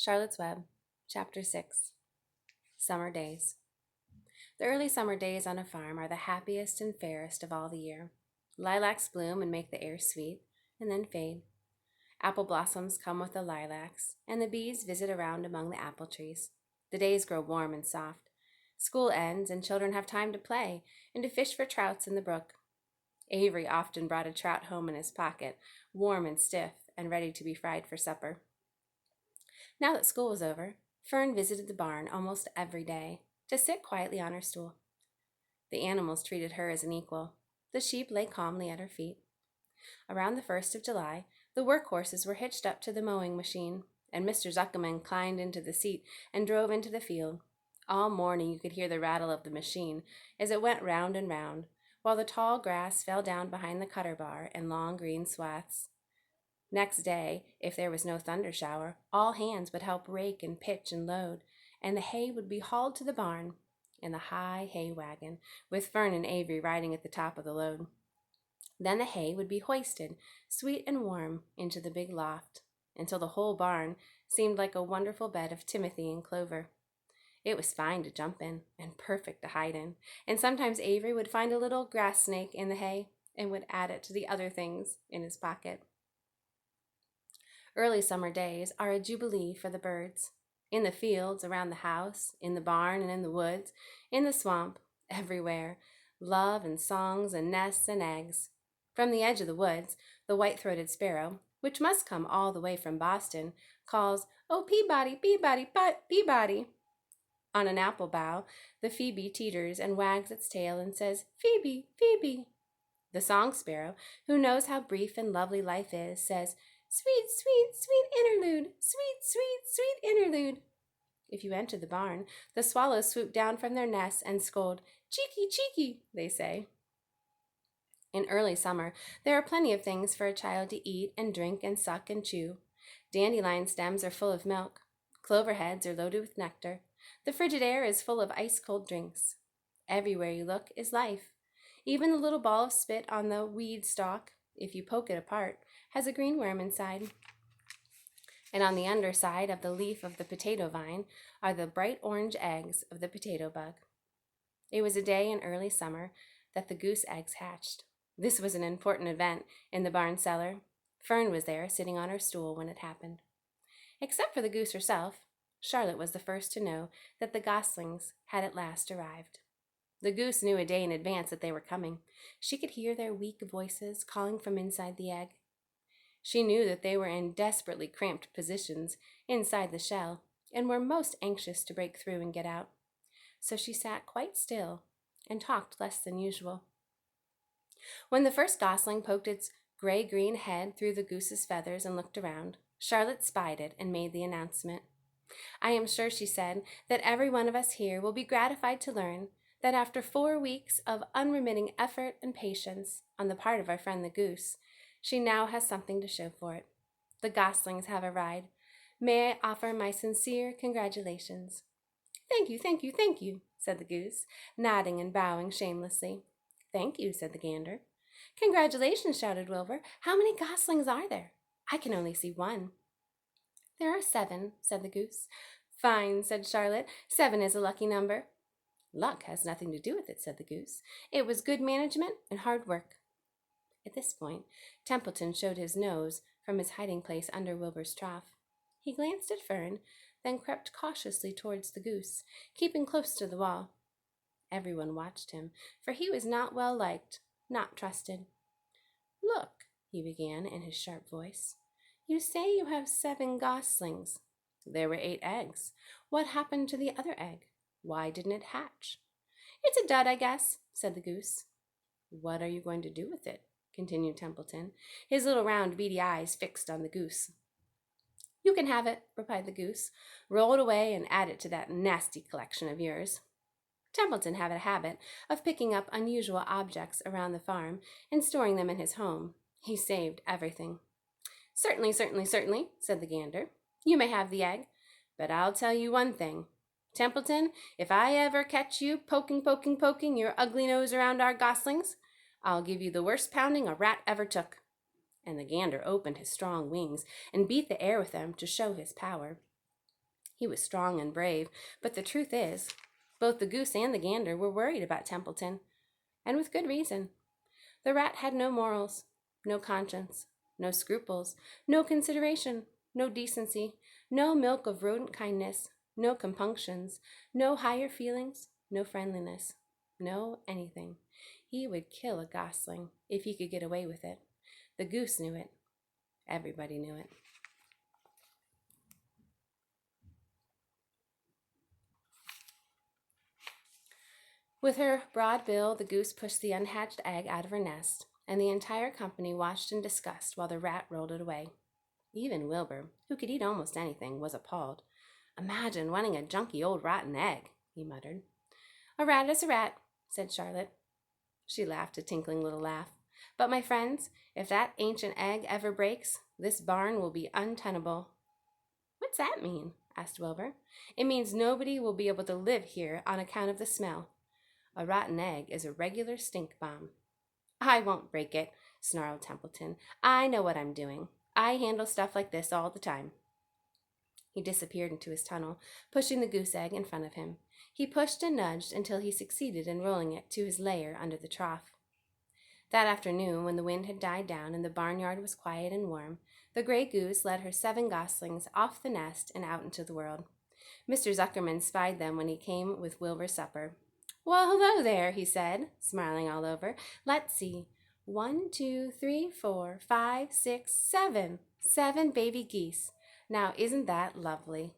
Charlotte's Web, Chapter 6. Summer Days. The early summer days on a farm are the happiest and fairest of all the year. Lilacs bloom and make the air sweet, and then fade. Apple blossoms come with the lilacs, and the bees visit around among the apple trees. The days grow warm and soft. School ends, and children have time to play and to fish for trouts in the brook. Avery often brought a trout home in his pocket, warm and stiff, and ready to be fried for supper. Now that school was over, Fern visited the barn almost every day to sit quietly on her stool. The animals treated her as an equal. The sheep lay calmly at her feet. Around the 1st of July, the workhorses were hitched up to the mowing machine, and Mr. Zuckerman climbed into the seat and drove into the field. All morning you could hear the rattle of the machine as it went round and round, while the tall grass fell down behind the cutter bar in long green swaths. Next day, if there was no thunder shower, all hands would help rake and pitch and load, and the hay would be hauled to the barn in the high hay wagon, with Fern and Avery riding at the top of the load. Then the hay would be hoisted, sweet and warm, into the big loft, until the whole barn seemed like a wonderful bed of timothy and clover. It was fine to jump in, and perfect to hide in, and sometimes Avery would find a little grass snake in the hay and would add it to the other things in his pocket. Early summer days are a jubilee for the birds. In the fields, around the house, in the barn and in the woods, in the swamp, everywhere, love and songs and nests and eggs. From the edge of the woods, the white-throated sparrow, which must come all the way from Boston, calls, "Oh, Peabody, Peabody, Peabody." On an apple bough, the phoebe teeters and wags its tail and says, "Phoebe, Phoebe." The song sparrow, who knows how brief and lovely life is, says, "Sweet, sweet, sweet interlude, sweet, sweet, sweet interlude." If you enter the barn, the swallows swoop down from their nests and scold, "Cheeky, cheeky," they say. In early summer, there are plenty of things for a child to eat and drink and suck and chew. Dandelion stems are full of milk. Clover heads are loaded with nectar. The frigid air is full of ice-cold drinks. Everywhere you look is life. Even the little ball of spit on the weed stalk, if you poke it apart, has a green worm inside. And on the underside of the leaf of the potato vine are the bright orange eggs of the potato bug. It was a day in early summer that the goose eggs hatched. This was an important event in the barn cellar. Fern was there, sitting on her stool when it happened. Except for the goose herself, Charlotte was the first to know that the goslings had at last arrived. The goose knew a day in advance that they were coming. She could hear their weak voices calling from inside the egg. She knew that they were in desperately cramped positions inside the shell and were most anxious to break through and get out. So she sat quite still and talked less than usual. When the first gosling poked its gray-green head through the goose's feathers and looked around, Charlotte spied it and made the announcement. "I am sure," she said, "that every one of us here will be gratified to learn that after 4 weeks of unremitting effort and patience on the part of our friend the goose, she now has something to show for it. The goslings have arrived. May I offer my sincere congratulations?" "Thank you, thank you, thank you," said the goose, nodding and bowing shamelessly. "Thank you," said the gander. "Congratulations," shouted Wilbur. "How many goslings are there? I can only see one." "There are 7," said the goose. "Fine," said Charlotte. "7 is a lucky number." "Luck has nothing to do with it," said the goose. "It was good management and hard work." At this point, Templeton showed his nose from his hiding place under Wilbur's trough. He glanced at Fern, then crept cautiously towards the goose, keeping close to the wall. Everyone watched him, for he was not well liked, not trusted. "Look," he began in his sharp voice. "You say you have 7 goslings. There were 8 eggs. What happened to the other egg? Why didn't it hatch?" "It's a dud, I guess," said the goose. "What are you going to do with it?" continued Templeton, his little round beady eyes fixed on the goose. "You can have it," replied the goose. "Roll it away and add it to that nasty collection of yours." Templeton had a habit of picking up unusual objects around the farm and storing them in his home. He saved everything. "Certainly, certainly, certainly," said the gander. "You may have the egg, but I'll tell you one thing. Templeton, if I ever catch you poking your ugly nose around our goslings, I'll give you the worst pounding a rat ever took." And the gander opened his strong wings and beat the air with them to show his power. He was strong and brave, but the truth is, both the goose and the gander were worried about Templeton, and with good reason. The rat had no morals, no conscience, no scruples, no consideration, no decency, no milk of rodent kindness, no compunctions, no higher feelings, no friendliness, no anything. He would kill a gosling if he could get away with it. The goose knew it. Everybody knew it. With her broad bill, the goose pushed the unhatched egg out of her nest, and the entire company watched in disgust while the rat rolled it away. Even Wilbur, who could eat almost anything, was appalled. "Imagine wanting a junky old rotten egg," he muttered. "A rat is a rat," said Charlotte. She laughed a tinkling little laugh. "But, my friends, if that ancient egg ever breaks, this barn will be untenable." "What's that mean?" asked Wilbur. "It means nobody will be able to live here on account of the smell. A rotten egg is a regular stink bomb." "I won't break it," snarled Templeton. "I know what I'm doing. I handle stuff like this all the time." He disappeared into his tunnel, pushing the goose egg in front of him. He pushed and nudged until he succeeded in rolling it to his lair under the trough. That afternoon, when the wind had died down and the barnyard was quiet and warm, the gray goose led her 7 goslings off the nest and out into the world. Mr. Zuckerman spied them when he came with Wilbur's supper. "Well, hello there," he said, smiling all over. "Let's see. 1, 2, 3, 4, 5, 6, 7. 7 baby geese. Now, isn't that lovely?"